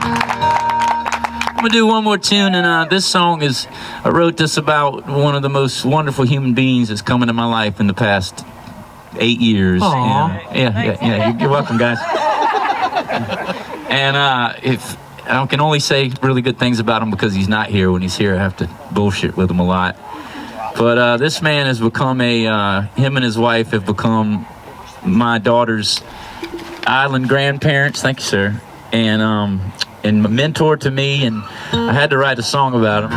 I'm gonna do one more tune, and this song is, I wrote this about one of the most wonderful human beings that's come into my life in the past 8 years. Aww. Yeah. You're welcome, guys. And if I can only say really good things about him because he's not here. When he's here, I have to bullshit with him a lot. But this man has become him and his wife have become my daughter's island grandparents. Thank you, sir. And a mentor to me, and I had to write a song about him.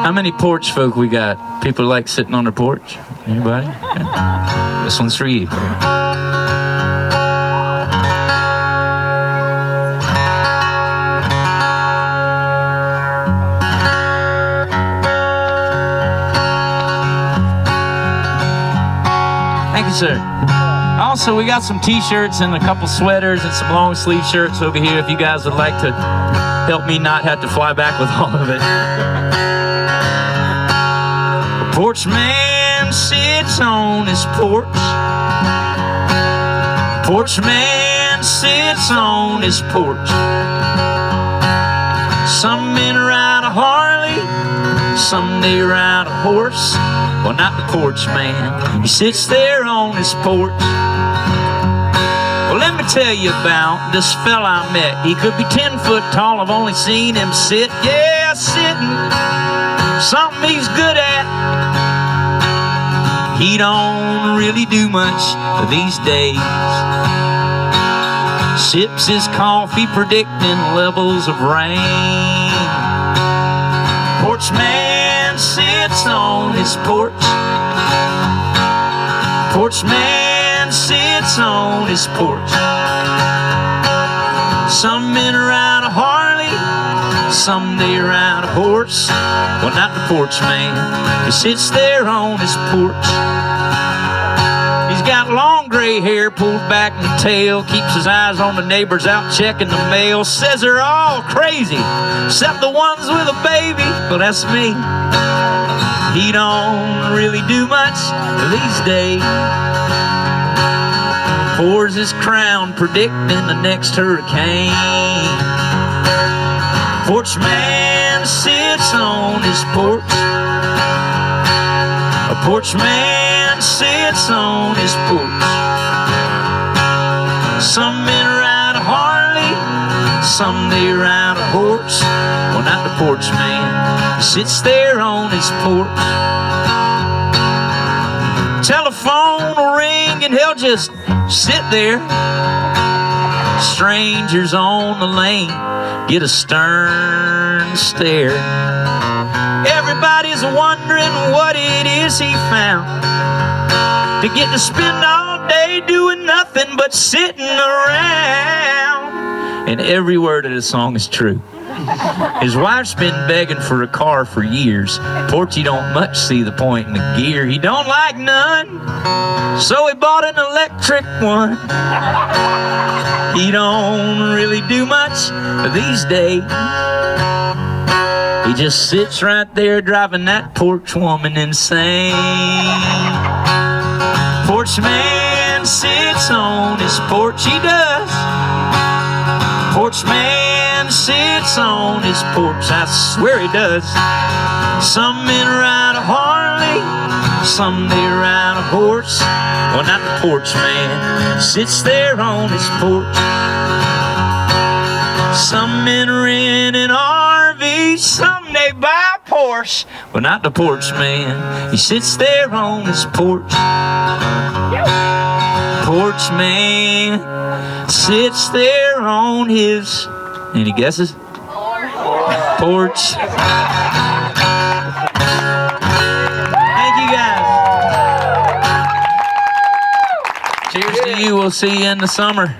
How many porch folk we got? People like sitting on their porch? Anybody? Yeah. This one's for you. Thank you, sir. Also, we got some t-shirts and a couple sweaters and some long sleeve shirts over here if you guys would like to help me not have to fly back with all of it. The porch man sits on his porch. Porch man sits on his porch. Some men ride a Harley, some they ride a horse. Well, not the porch man. He sits there on his porch. Well, let me tell you about this fella I met. He could be 10 foot tall. I've only seen him sit. Yeah, sitting. Something he's good at. He don't really do much these days. Sips his coffee predicting levels of rain. Porch man sits on his porch. Porch man sits on his porch. Some men ride a Harley, some they ride a horse. Well, not the porch man. He sits there on his porch. He's got long gray hair pulled back in the tail, keeps his eyes on the neighbors out checking the mail, says they're all crazy except the ones with a baby. Well, that's me. He don't really do much these days. Pours his crown predicting the next hurricane. Porch man sits on his porch. A porch man sits on his porch. Some men ride a Harley, some they ride a horse. Well, not the porch man. He sits there on his porch. Telephone will ring and he'll just sit there. Strangers on the lane get a stern stare. Everybody's wondering what it is he found to get to spend all day doing nothing but sitting around. And every word of the song is true. His wife's been begging for a car for years. Porchy don't much see the point in the gear. He don't like none, so he bought an electric one. He don't really do much these days. He just sits right there driving that porch woman insane. Porch man sits on his porch, he does. Porch man sits on his porch, I swear he does. Some men ride a Harley, some they ride a horse. Well, not the porch man, sits there on his porch. Some men rent an RV, some they buy a Porsche. Well, not the porch man, he sits there on his porch. Porch man sits there on his, any guesses? Porch. Thank you guys. Cheers to you. We'll see you in the summer.